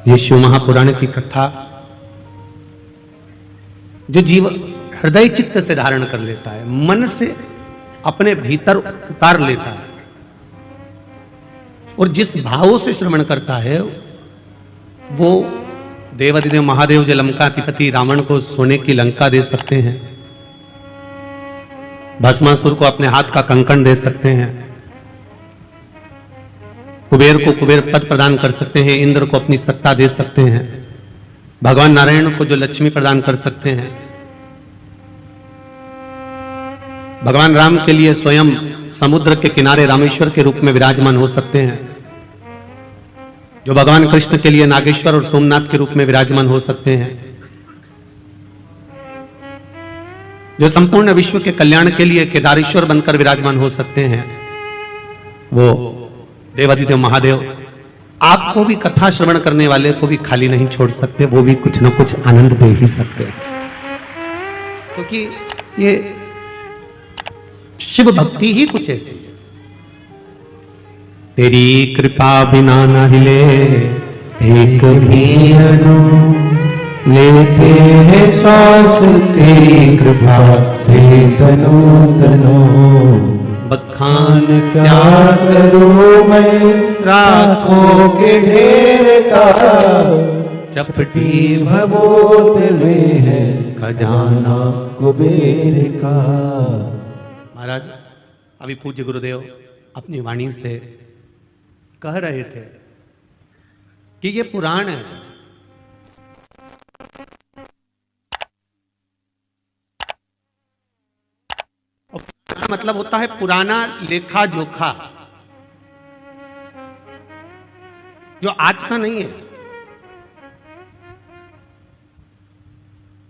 ये शिव महापुराण की कथा जो जीव हृदय चित्त से धारण कर लेता है, मन से अपने भीतर उतार लेता है और जिस भाव से श्रवण करता है वो देवाधिदेव महादेव जो लंकाधिपति रावण को सोने की लंका दे सकते हैं, भस्मासुर को अपने हाथ का कंकण दे सकते हैं, कुबेर को कुबेर पद प्रदान कर सकते हैं, इंद्र को अपनी सत्ता दे सकते हैं, भगवान नारायण को जो लक्ष्मी प्रदान कर सकते हैं, भगवान राम के लिए स्वयं समुद्र के किनारे रामेश्वर के रूप में विराजमान हो सकते हैं, जो भगवान कृष्ण के लिए नागेश्वर और सोमनाथ के रूप में विराजमान हो सकते हैं, जो संपूर्ण विश्व के कल्याण के लिए केदारेश्वर बनकर विराजमान हो सकते हैं, वो देवाधिदेव महादेव आपको भी कथा श्रवण करने वाले को भी खाली नहीं छोड़ सकते, वो भी कुछ ना कुछ आनंद दे ही सकते हैं, क्योंकि ये शिव भक्ति ही कुछ ऐसी है। तेरी कृपा बिना न हिले एक भी अणु, लेते हैं श्वास तेरी कृपा से तनो तनो, बखान क्या करूं मैं राखों के ढेर का, चपटी भगोत में है खजाना कुबेर का। महाराज अभी पूज्य गुरुदेव अपनी वाणी से कह रहे थे कि ये पुराण है, और मतलब होता है पुराना लेखा जोखा, जो आज का नहीं है।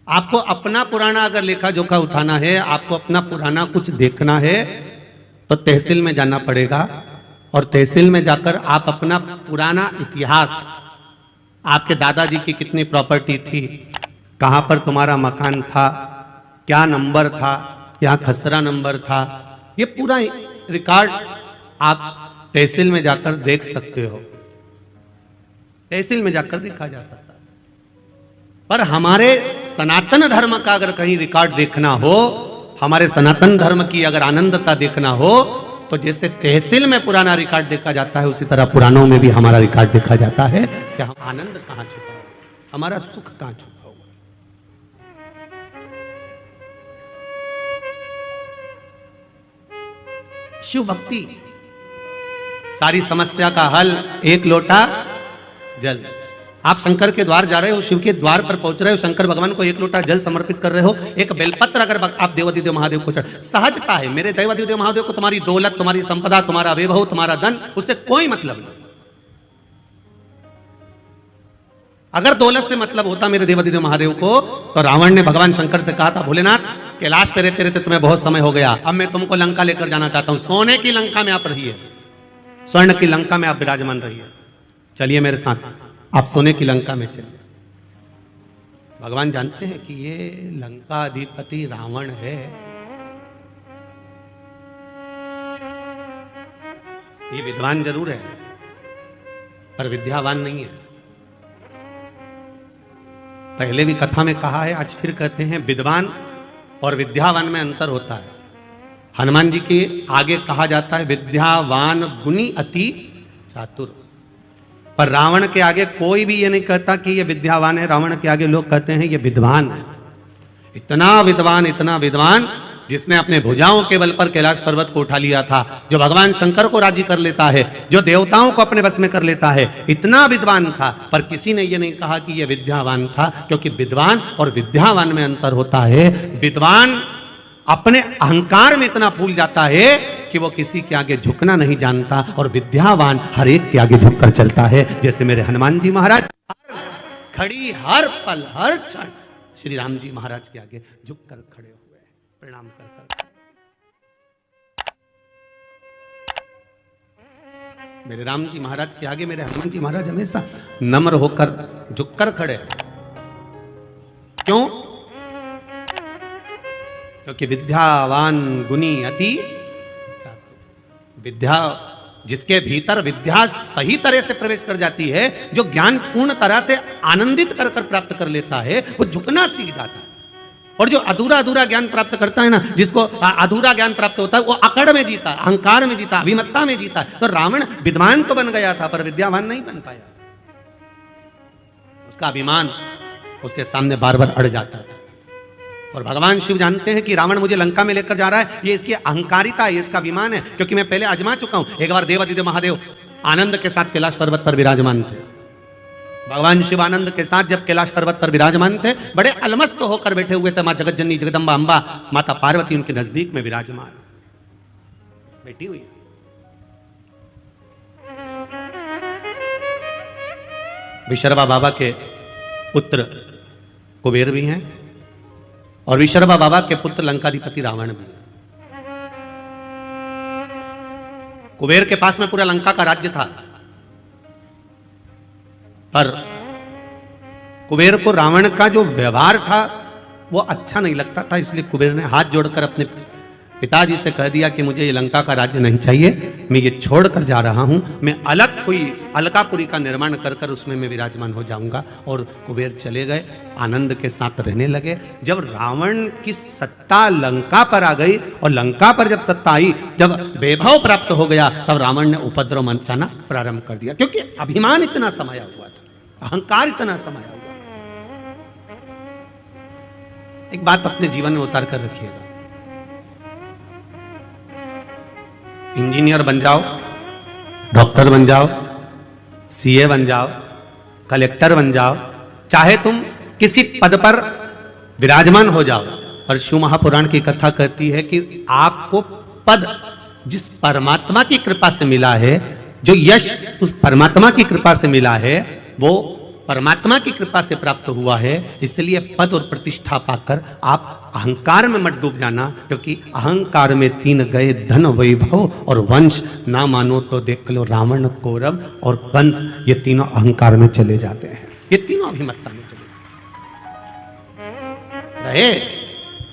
आपको अपना पुराना अगर लेखा जोखा उठाना है, आपको अपना पुराना कुछ देखना है तो तहसील में जाना पड़ेगा, और तहसील में जाकर आप अपना पुराना इतिहास, आपके दादाजी की कितनी प्रॉपर्टी थी, कहां पर तुम्हारा मकान था, क्या नंबर था, क्या खसरा नंबर था, ये पूरा रिकॉर्ड आप तहसील में जाकर देख सकते हो, तहसील में जाकर देखा जा सकता है। पर हमारे सनातन धर्म का अगर कहीं रिकॉर्ड देखना हो, हमारे सनातन धर्म की अगर आनंदता देखना हो, तो जैसे तहसील में पुराना रिकॉर्ड देखा जाता है, उसी तरह पुराणों में भी हमारा रिकॉर्ड देखा जाता है कि हम आनंद कहां छुपा हुआ, हमारा सुख कहां छुपा हुआ। शिव भक्ति सारी समस्या का हल, एक लोटा जल। आप शंकर के द्वार जा रहे हो, शिव के द्वार पर पहुंच रहे हो, शंकर भगवान को एक लोटा जल समर्पित कर रहे हो, एक बेलपत्र अगर आप देवाधिदेव महादेव को चढ़, सहजता है मेरे देवाधिदेव महादेव को तुम्हारी दौलत, तुम्हारी संपदा, तुम्हारा वैभव, तुम्हारा धन, उससे कोई मतलब नहीं। अगर दौलत से मतलब होता मेरे देवाधिदेव महादेव को, तो रावण ने भगवान शंकर से कहा था, भोलेनाथ कैलाश पे रहते रहते तुम्हें बहुत समय हो गया, अब मैं तुमको लंका लेकर जाना चाहता हूं, सोने की लंका में आप रहिए, स्वर्ण की लंका में आप विराजमान रहिए, चलिए मेरे साथ, आप सोने की लंका में चलिए। भगवान जानते हैं कि ये लंका अधिपति रावण है, ये विद्वान जरूर है पर विद्यावान नहीं है। पहले भी कथा में कहा है, आज फिर कहते हैं, विद्वान और विद्यावान में अंतर होता है। हनुमान जी के आगे कहा जाता है विद्यावान गुणी अति चातुर, पर रावण के आगे कोई भी ये नहीं कहता कि ये विद्यावान है, रावण के आगे लोग कहते हैं ये विद्वान है। इतना विद्वान, इतना विद्वान, जिसने अपने भुजाओं के बल पर कैलाश पर्वत को उठा लिया था, जो भगवान शंकर को राजी कर लेता है, जो देवताओं को अपने बस में कर लेता है, इतना विद्वान था, पर किसी ने ये नहीं कहा कि ये विद्यावान था, क्योंकि विद्वान और विद्यावान में अंतर होता है। विद्वान अपने अहंकार में इतना फूल जाता है कि वो किसी के आगे झुकना नहीं जानता, और विद्यावान हर एक के आगे झुककर चलता है। जैसे मेरे हनुमान जी महाराज हर घड़ी, हर पल, हर क्षण श्री राम जी महाराज के आगे झुककर खड़े हुए, प्रणाम कर मेरे राम जी महाराज के आगे मेरे हनुमान जी महाराज हमेशा नम्र होकर झुककर खड़े। क्यों? क्योंकि विद्यावान गुणी अति चातुर। जिसके भीतर विद्या सही तरह से प्रवेश कर जाती है, जो ज्ञान पूर्ण तरह से आनंदित कर कर प्राप्त कर लेता है, वो झुकना सीख जाता है। और जो अधूरा अधूरा ज्ञान प्राप्त करता है ना, जिसको अधूरा ज्ञान प्राप्त होता है, वो अकड़ में जीता, अहंकार में जीता, अभिमत्ता में जीता। तो रावण विद्वान तो बन गया था पर विद्यावान नहीं बन पाया। उसका अभिमान उसके सामने बार बार अड़ जाता था। और भगवान शिव जानते हैं कि रावण मुझे लंका में लेकर जा रहा है, ये इसकी अहंकारिता है, ये इसका अभिमान है, क्योंकि मैं पहले आजमा चुका हूं। एक बार देवादिदेव महादेव आनंद के साथ कैलाश पर्वत पर विराजमान थे। भगवान शिव आनंद के साथ जब कैलाश पर्वत पर विराजमान थे, बड़े अलमस्त होकर बैठे हुए थे। मां जगतजननी जगदम्बा अंबा माता पार्वती उनके नजदीक में विराजमान बैठी हुई। विशर्वा बाबा के पुत्र कुबेर भी हैं और विशर्वा बाबा के पुत्र लंकाधिपति रावण भी। कुबेर के पास में पूरा लंका का राज्य था, पर कुबेर को रावण का जो व्यवहार था वो अच्छा नहीं लगता था। इसलिए कुबेर ने हाथ जोड़कर अपने पिताजी से कह दिया कि मुझे ये लंका का राज्य नहीं चाहिए, मैं ये छोड़कर जा रहा हूं, मैं अलग कोई अलकापुरी का निर्माण कर कर उसमें मैं विराजमान हो जाऊंगा। और कुबेर चले गए, आनंद के साथ रहने लगे। जब रावण की सत्ता लंका पर आ गई और लंका पर जब सत्ता आई, जब वैभव प्राप्त हो गया, तब रावण ने उपद्रव मचाना प्रारंभ कर दिया, क्योंकि अभिमान इतना समाया हुआ था, अहंकार इतना समाया हुआ। एक बात अपने जीवन में उतार कर रखिएगा, इंजीनियर बन जाओ, डॉक्टर बन जाओ, सीए बन जाओ, कलेक्टर बन जाओ, चाहे तुम किसी पद पर विराजमान हो जाओ, पर शिव महापुराण की कथा कहती है कि आपको पद जिस परमात्मा की कृपा से मिला है, जो यश उस परमात्मा की कृपा से मिला है, वो परमात्मा की कृपा से प्राप्त हुआ है। इसलिए पद और प्रतिष्ठा पाकर आप अहंकार में मत डूब जाना, क्योंकि अहंकार में 3 गए, धन वैभव और वंश। ना मानो तो देख लो रावण, कौरव और कंस, ये तीनों अहंकार में चले जाते हैं, ये तीनों अभिमत्ता में चले रहे।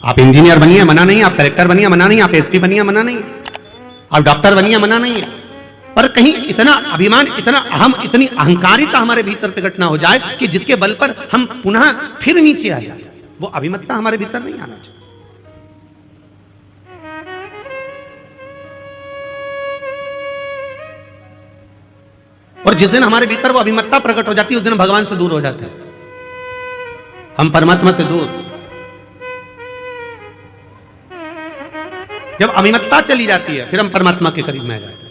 आप इंजीनियर बनिए, मना नहीं, आप कलेक्टर बनिए, मना नहीं, आप एसपी बनिए, मना नहीं, आप डॉक्टर बनिए, मना नहीं है, पर कहीं इतना अभिमान, इतना अहम, इतनी अहंकारिता हमारे भीतर प्रकट ना हो जाए कि जिसके बल पर हम पुनः फिर नीचे आ जाए। वो अभिमत्ता हमारे भीतर नहीं आना चाहिए। और जिस दिन हमारे भीतर वो अभिमत्ता प्रकट हो जाती है, उस दिन भगवान से दूर हो जाते हैं, हम परमात्मा से दूर। जब अभिमत्ता चली जाती है, फिर हम परमात्मा के करीब में आ जाते हैं,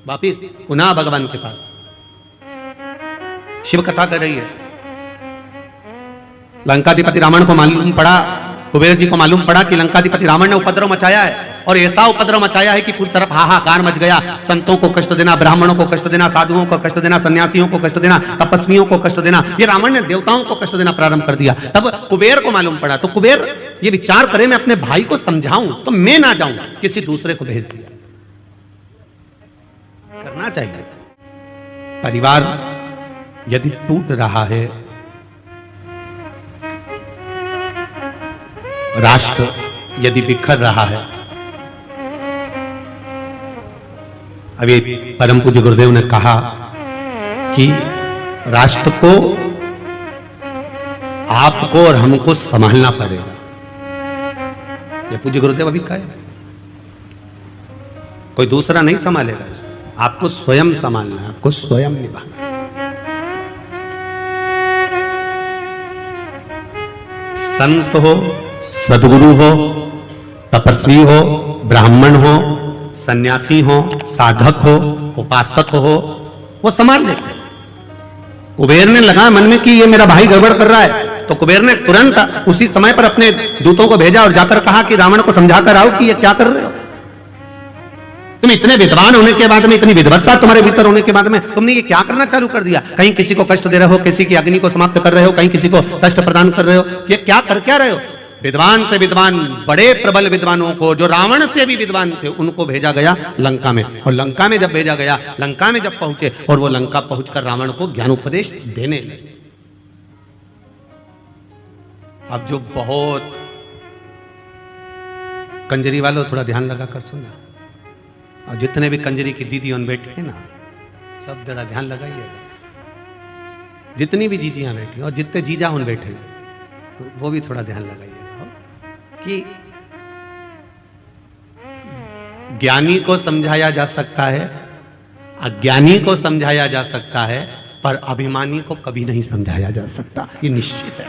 वापिस पुनः भगवान के पास। शिव कथा कर रही है, लंकाधिपति रावण को मालूम पड़ा, कुबेर जी को मालूम पड़ा कि लंकाधिपति रावण ने उपद्रव मचाया है, और ऐसा उपद्रव मचाया है कि पूरी तरफ हाहाकार मच गया। संतों को कष्ट देना, ब्राह्मणों को कष्ट देना, साधुओं को कष्ट देना, सन्यासियों को कष्ट देना, तपस्वियों को कष्ट देना, ये रावण ने देवताओं को कष्ट देना प्रारंभ कर दिया। तब कुबेर को मालूम पड़ा, तो कुबेर ये विचार करे, मैं अपने भाई को समझाऊं तो मैं ना जाऊं, किसी दूसरे को भेज दिया। करना चाहिए। परिवार यदि टूट रहा है, राष्ट्र यदि बिखर रहा है, अभी परम पूज्य गुरुदेव ने कहा कि राष्ट्र को आपको और हमको संभालना पड़ेगा। ये पूज्य गुरुदेव अभी कहे, कोई दूसरा नहीं संभालेगा, आपको स्वयं संभालना है, आपको स्वयं निभाना। संत हो, सदगुरु हो, तपस्वी हो, ब्राह्मण हो, सन्यासी हो, साधक हो, उपासक हो, वो संभाल लेते हैं। कुबेर ने लगा मन में कि ये मेरा भाई गड़बड़ कर रहा है, तो कुबेर ने तुरंत उसी समय पर अपने दूतों को भेजा और जाकर कहा कि रावण को समझाकर आओ कि ये क्या कर रहे हो। तुम इतने विद्वान होने के बाद में, इतनी विद्वत्ता तुम्हारे भीतर होने के बाद में, तुमने ये क्या करना चालू कर दिया? कहीं किसी को कष्ट दे रहे हो, किसी की अग्नि को समाप्त कर रहे हो, कहीं किसी को कष्ट प्रदान कर रहे हो, ये क्या कर क्या रहे हो? विद्वान से विद्वान, बड़े प्रबल विद्वानों को, जो रावण से भी विद्वान थे, उनको भेजा गया लंका में। और लंका में जब भेजा गया, लंका में जब पहुंचे, और वो लंका पहुंचकर रावण को ज्ञानोपदेश देने लगे। अब जो बहुत कंजरी वालों, थोड़ा ध्यान लगा कर सुनना, और जितने भी कंजरी की दीदी उन बैठे हैं ना, सब जरा ध्यान लगाइएगा, जितनी भी जीजियां बैठी और जितने जीजा उन बैठे हैं वो भी थोड़ा ध्यान लगाइएगा कि ज्ञानी को समझाया जा सकता है, अज्ञानी को समझाया जा सकता है, पर अभिमानी को कभी नहीं समझाया जा सकता, ये निश्चित है।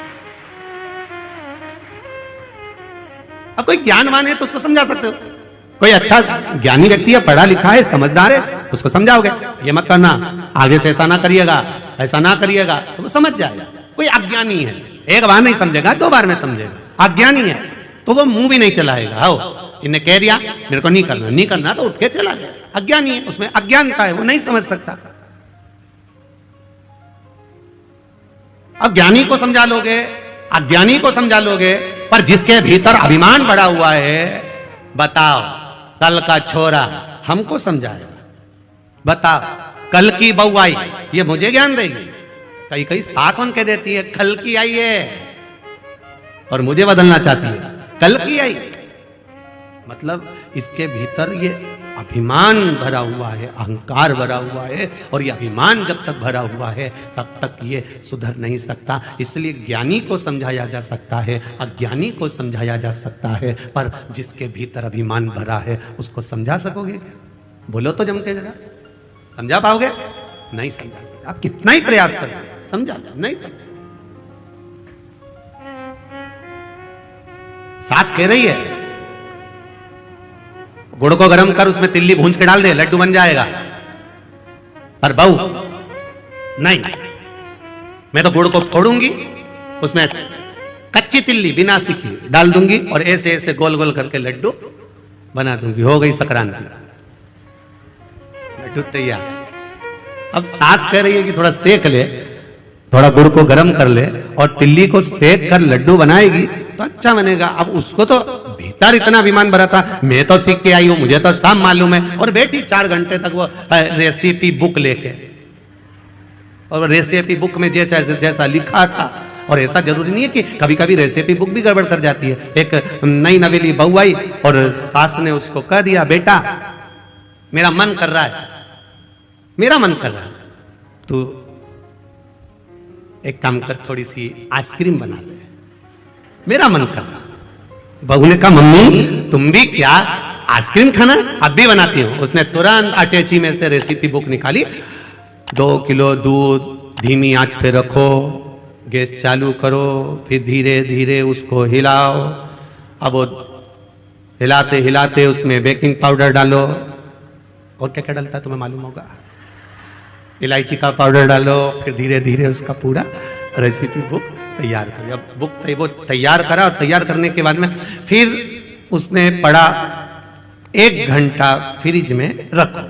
अब कोई ज्ञानवान है तो उसको समझा सकते हो, कोई अच्छा ज्ञानी व्यक्ति है, पढ़ा लिखा है, समझदार है, उसको समझाओगे ये मत करना, आगे से ऐसा ना करिएगा, ऐसा ना करिएगा, तो वो समझ जाएगा। कोई अज्ञानी है, एक बार नहीं समझेगा, 2 बार में समझेगा। अज्ञानी है तो वो मुंह भी नहीं चलाएगा, हो इन्हें कह दिया मेरे को नहीं करना, नहीं करना तो उठ के चला गया। अज्ञानी है, उसमें अज्ञानता है, वो नहीं समझ सकता। अब ज्ञानी को समझा लोगे, अज्ञानी को समझा लोगे, पर जिसके भीतर अभिमान बढ़ा हुआ है, बताओ कल का छोरा हमको समझाएगा, बताओ कल की बहू आई ये मुझे ज्ञान देगी। कई कई सास कह देती है कल की आई है और मुझे बदलना चाहती है, कल की आई, मतलब इसके भीतर ये अभिमान भरा हुआ है, अहंकार भरा हुआ है, और ये अभिमान जब तक भरा हुआ है तब तक ये सुधर नहीं सकता। इसलिए ज्ञानी को समझाया जा सकता है, अज्ञानी को समझाया जा सकता है, पर जिसके भीतर अभिमान भरा है उसको समझा सकोगे क्या? बोलो तो जम के जरा, समझा पाओगे? नहीं समझा सकते, आप कितना ही प्रयास करें समझा नहीं समझ सकते। सास कह रही है गुड़ को गर्म कर उसमें तिल्ली भूंज के डाल दे, लड्डू बन जाएगा, पर बहू नहीं, मैं तो गुड़ को फोड़ूंगी, उसमें कच्ची तिल्ली बिना सीखी डाल दूंगी और ऐसे ऐसे गोल गोल करके लड्डू बना दूंगी, हो गई संक्रांति, लड्डू तैयार। अब सास कह रही है कि थोड़ा सेक ले, थोड़ा गुड़ को गर्म कर ले और तिल्ली को सेक कर लड्डू बनाएगी तो अच्छा बनेगा। अब उसको तो भीतर इतना अभिमान भरा था, मैं तो सीख के आई हूं, मुझे तो सब मालूम है, और बैठी 4 घंटे तक वो रेसिपी बुक लेके, और रेसिपी बुक में जैसा जैसा लिखा था, और ऐसा जरूरी नहीं है कि कभी कभी रेसिपी बुक भी गड़बड़ कर जाती है। एक नई नवेली बहू आई और सास ने उसको कह दिया बेटा मेरा मन कर रहा है, मेरा मन कर रहा है, तू एक काम कर थोड़ी सी आइसक्रीम बना ले, मेरा मन कर रहा। बहू ने कहा मम्मी तुम भी क्या आइसक्रीम खाना? अब भी बनाती हूँ। उसने तुरंत अटैची में से रेसिपी बुक निकाली, 2 किलो दूध धीमी आंच पे रखो, गैस चालू करो, फिर धीरे धीरे उसको हिलाओ, अब वो हिलाते हिलाते उसमें बेकिंग पाउडर डालो, और क्या क्या डलता है तुम्हें मालूम होगा, इलायची का पाउडर डालो, फिर धीरे धीरे उसका पूरा रेसिपी बुक तैयार करी। अब बुक वो तैयार करा, और तैयार करने के बाद में फिर उसने पढ़ा 1 घंटा फ्रिज में रखो।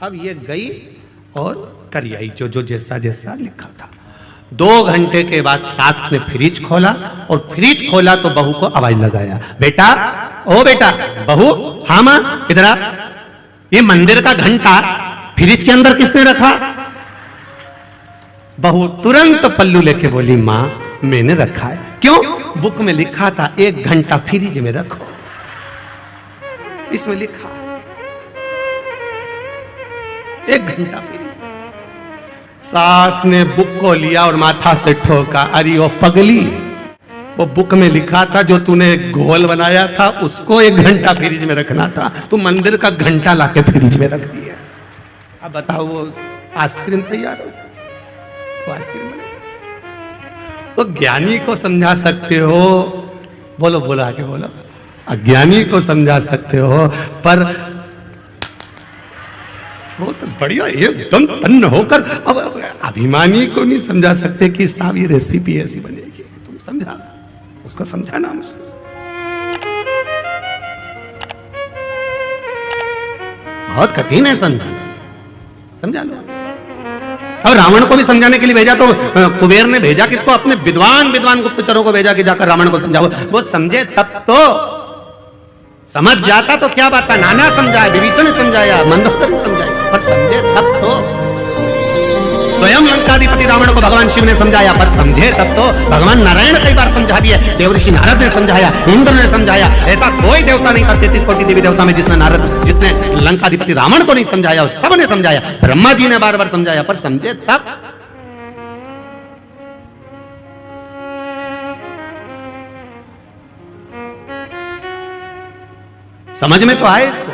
अब ये गई और करी आई जो जो जैसा जैसा लिखा था। 2 घंटे के बाद सास ने फ्रिज खोला, और फ्रिज खोला तो बहू को आवाज लगाया, बेटा ओ बेटा, बहू हाँ मां इधर आ, ये मंदिर का घंटा फ्रिज के अंदर किसने रखा? बहू तुरंत पल्लू लेके बोली मां मैंने रखा है। क्यों? बुक में लिखा था 1 घंटा फ्रिज में रखो, इसमें लिखा 1 घंटा फ्रिज। सास ने बुक को लिया और माथा से ठोका, अरे ओ पगली, वो बुक में लिखा था जो तूने घोल बनाया था उसको 1 घंटा फ्रिज में रखना था, तू मंदिर का घंटा लाके फ्रिज में रख दिया। अब बताओ वो आइसक्रीम तैयार हो, वो आइसक्रीम बने। तो ज्ञानी को समझा सकते हो, बोलो बोलो आगे बोलो, अज्ञानी को समझा सकते हो, पर वो तो बढ़िया एकदम तन्न होकर अब अभिमानी को नहीं समझा सकते कि साहब ये रेसिपी ऐसी बनेगी, तुम समझा, उसको समझाना मुझे। बहुत कठिन है समझाना, समझा लो। अब रावण को भी समझाने के लिए भेजा तो कुबेर ने भेजा किसको? अपने विद्वान गुप्तचरों को भेजा कि जाकर रावण को समझाओ। वो समझे तब तो, समझ जाता तो क्या बात है, नाना समझाया, विभीषण ने समझाया, मंदोदरी समझाया, पर समझे तब तो। स्वयं लंकाधिपति रावण को भगवान शिव ने समझाया, पर समझे तब तो भगवान नारायण कई बार समझा दिए, देवऋषि नारद ने समझाया, इंद्र ने समझाया। ऐसा कोई देवता नहीं था 33 कोटि देवी देवता में जिसने लंकाधिपति रावण को नहीं समझाया, सब ने समझाया। ब्रह्मा जी ने बार बार समझाया, पर समझे तब। समझ में तो आए इसको।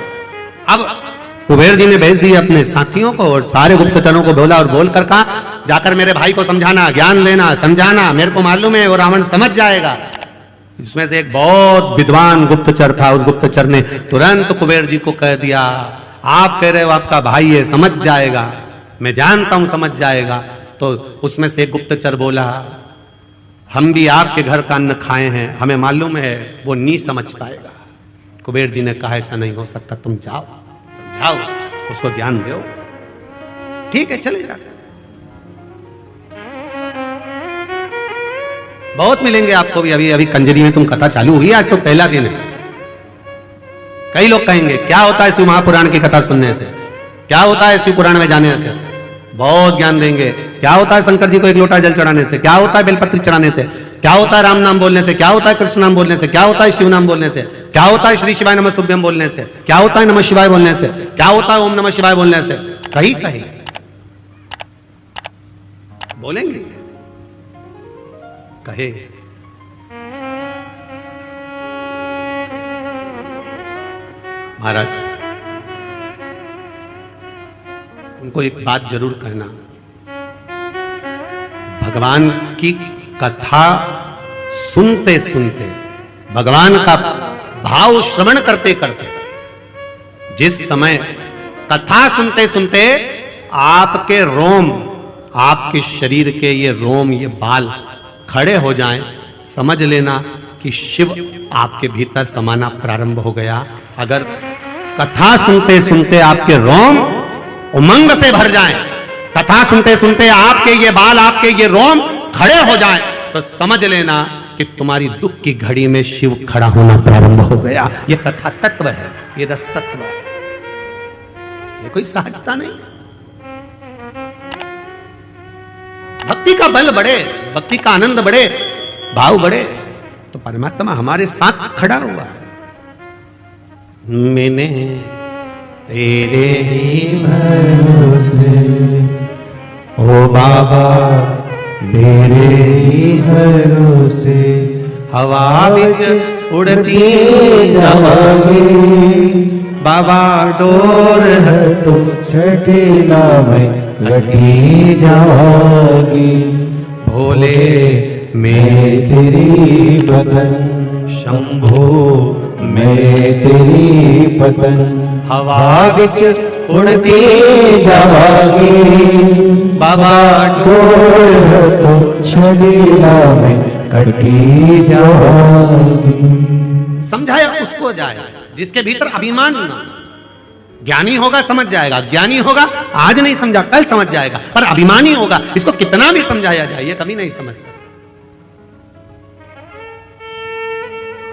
अब कुबेर जी ने भेज दिए अपने साथियों को और सारे गुप्तचरों को बोला और बोलकर कहा, जाकर मेरे भाई को समझाना, ज्ञान देना, समझाना, मेरे को मालूम है वो रावण समझ जाएगा। जिसमें से एक बहुत विद्वान गुप्तचर था, उस गुप्तचर ने तुरंत कुबेर जी को कह दिया, आप कह रहे हो आपका भाई है, समझ जाएगा, मैं जानता हूं समझ जाएगा। तो उसमें से एक गुप्तचर बोला, हम भी आपके घर का अन्न खाए हैं, हमें मालूम है वो नहीं समझ पाएगा। कुबेर जी ने कहा, ऐसा नहीं हो सकता, तुम जाओ, समझाओ, उसको ज्ञान दो। ठीक है, चले जाते, बहुत मिलेंगे आपको भी। अभी कंजरी में तुम कथा चालू हुई, आज तो पहला दिन है। कई लोग कहेंगे क्या होता है शिव महापुराण की कथा सुनने से, क्या होता है शिव पुराण में जाने से, बहुत ज्ञान देंगे। क्या होता है शंकर जी को एक लोटा जल चढ़ाने से, क्या होता है बेलपत्री चढ़ाने से, क्या होता है राम नाम बोलने से, क्या होता है कृष्ण नाम बोलने से, क्या होता है शिव नाम बोलने से, क्या होता है श्री शिवाय नमस्तुभ्यम बोलने से, क्या होता है नमः शिवाय बोलने से, क्या होता है ओम नमः शिवाय बोलने से। कहीं कहीं बोलेंगे, कहे महाराज उनको एक बात जरूर कहना, भगवान की कथा सुनते सुनते, भगवान का भाव श्रवण करते करते, जिस समय कथा सुनते सुनते आपके रोम, आपके शरीर के ये रोम, ये बाल खड़े हो जाएं, समझ लेना कि शिव आपके भीतर समाना प्रारंभ हो गया। अगर कथा सुनते सुनते आपके रोम उमंग से भर जाएं, कथा सुनते सुनते आपके ये बाल, आपके ये रोम खड़े हो जाएं, तो समझ लेना कि तुम्हारी दुख की घड़ी में शिव खड़ा होना प्रारंभ हो गया। ये कथा तत्व है, ये रस तत्व है, ये कोई सहजता नहीं। भक्ति का बल बढ़े, भक्ति का आनंद बढ़े, भाव बढ़े, तो परमात्मा हमारे साथ खड़ा हुआ है। मैंने तेरे ही भरोसे, ओ बाबा तेरे ही भरोसे, हवा बिच उड़ती जावांगी, बाबा डोर हटो छठेला में घटी जावांगी, भोले मैं तेरी बदन, शंभो मैं तेरी पतन, हवा बिच उड़ती जावांगी, बाबा डोर तो छठेला में घटी जावांगी। समझाया उसको जाए जिसके भीतर अभिमान ना। ज्ञानी होगा समझ जाएगा, ज्ञानी होगा आज नहीं समझा कल समझ जाएगा, पर अभिमानी होगा इसको कितना भी समझाया जाए ये कभी नहीं समझ सकता।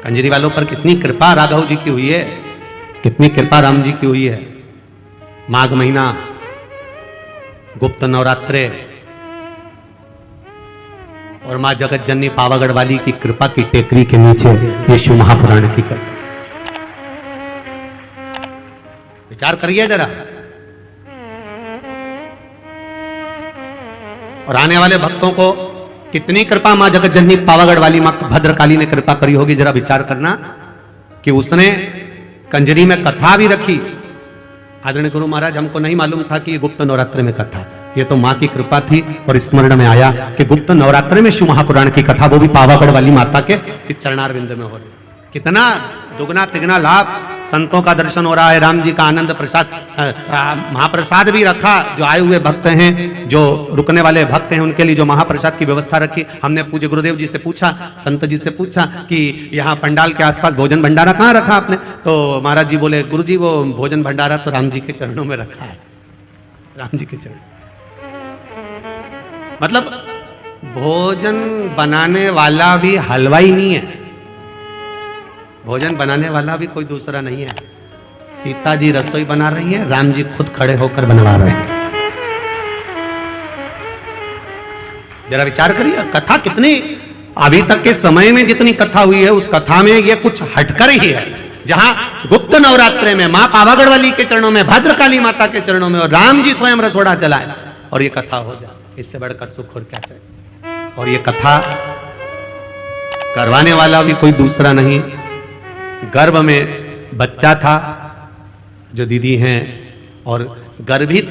कंजरी वालों पर कितनी कृपा राघव जी की हुई है, कितनी कृपा राम जी की हुई है। माघ महीना, गुप्त नवरात्रे और मां जगत जननी पावागढ़ वाली की कृपा की टेकरी के नीचे ये शिव महापुराण की कथा। विचार करिए जरा। और आने वाले भक्तों को कितनी कृपा मां जगत जननी पावागढ़ वाली मां भद्रकाली ने कृपा करी होगी, जरा विचार करना कि उसने कंजरी में कथा भी रखी। आदरणीय गुरु महाराज हमको नहीं मालूम था कि ये गुप्त नवरात्र में कथा, ये तो मां की कृपा थी और स्मरण में आया कि गुप्त नवरात्र में शिव महापुराण की कथा, वो भी पावागढ़ वाली माता के इस चरणारविंद में हो रही। कितना दुगना तिगना लाभ, संतों का दर्शन हो रहा है, राम जी का आनंद प्रसाद, महाप्रसाद भी रखा। जो आए हुए भक्त हैं, जो रुकने वाले भक्त हैं, उनके लिए जो महाप्रसाद की व्यवस्था रखी। हमने पूज्य गुरुदेव जी से पूछा, संत जी से पूछा कि यहाँ पंडाल के आसपास भोजन भंडारा कहाँ रखा आपने? तो महाराज जी बोले, गुरु जी वो भोजन भंडारा तो राम जी के चरणों में रखा है, राम जी के चरण। मतलब भोजन बनाने वाला भी हलवाई नहीं है, भोजन बनाने वाला भी कोई दूसरा नहीं है। सीता जी रसोई बना रही है, राम जी खुद खड़े होकर बनवा रहे हैं। जरा विचार करिए, कथा कितनी, अभी तक के समय में जितनी कथा हुई है उस कथा में ये कुछ हटकर ही है। जहां गुप्त नवरात्रे में मां पावागढ़ वाली के चरणों में, भद्रकाली माता के चरणों में और राम जी स्वयं रसोड़ा चलाए और ये कथा हो जाए, इससे बढ़कर सुख और क्या चाहिए। और ये कथा करवाने वाला भी कोई दूसरा नहीं, गर्भ में बच्चा था जो दीदी हैं, और गर्भित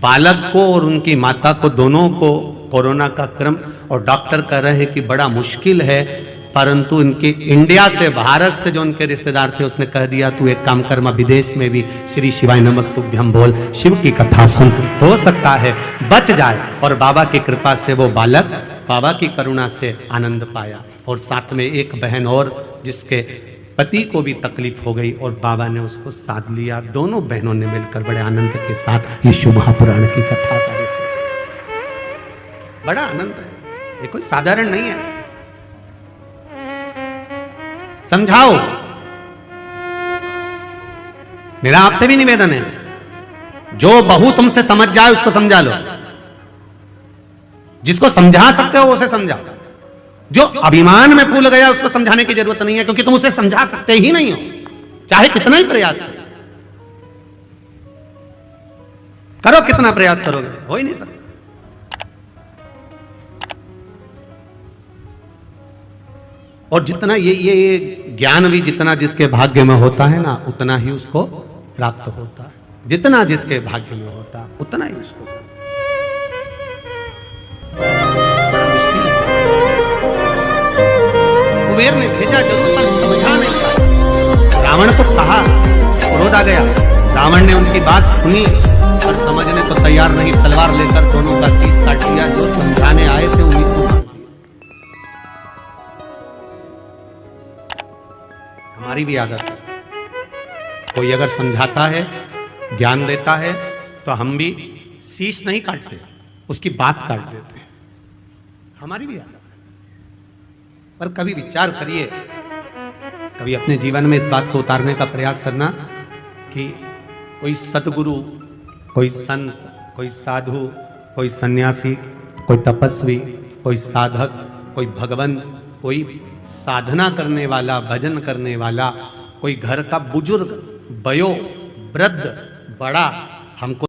बालक को और उनकी माता को दोनों को कोरोना का क्रम, और डॉक्टर कह रहे हैं कि बड़ा मुश्किल है, परंतु इनके इंडिया से, भारत से जो उनके रिश्तेदार थे उसने कह दिया तू एक काम कर, मैं विदेश में भी श्री शिवाय नमस्तुभ्यं बोल, शिव की कथा सुन, हो सकता है बच जाए। और बाबा की कृपा से वो बालक बाबा की करुणा से आनंद पाया। और साथ में एक बहन और जिसके पति को भी तकलीफ हो गई और बाबा ने उसको साथ लिया। दोनों बहनों ने मिलकर बड़े आनंद के साथ यीशु महापुराण की कथा करी थी। बड़ा आनंद है, ये कोई साधारण नहीं है। समझाओ, मेरा आपसे भी निवेदन है, जो बहू तुमसे समझ जाए उसको समझा लो, जिसको समझा सकते हो उसे समझाओ। जो अभिमान में फूल गया उसको समझाने की जरूरत नहीं है, क्योंकि तुम उसे समझा सकते ही नहीं हो, चाहे कितना ही प्रयास करो, कितना प्रयास करोगे, हो ही नहीं सकता। और जितना ये ज्ञान भी जितना जिसके भाग्य में होता है ना, उतना ही उसको प्राप्त होता है। जितना जिसके भाग्य में होता है उतना ही उसको। कुबेर ने भेजा जरूर, पर समझा नहीं पाया। रावण को कहा, क्रोध आ गया, रावण ने उनकी बात सुनी पर समझने को तैयार नहीं, तलवार लेकर दोनों का शीश काट दिया। जो समझाने आए थे उन्हीं को मार दिया। हमारी भी आदत है, कोई अगर समझाता है, ज्ञान देता है, तो हम भी शीश नहीं काटते, उसकी बात काट देते हैं। हमारी भी आदत है। पर कभी विचार करिए, कभी अपने जीवन में इस बात को उतारने का प्रयास करना कि कोई सतगुरु, कोई संत, कोई साधु, कोई सन्यासी, कोई तपस्वी, कोई साधक, कोई भगवंत, कोई साधना करने वाला, भजन करने वाला, कोई घर का बुजुर्ग, वयो वृद्ध, बड़ा हमको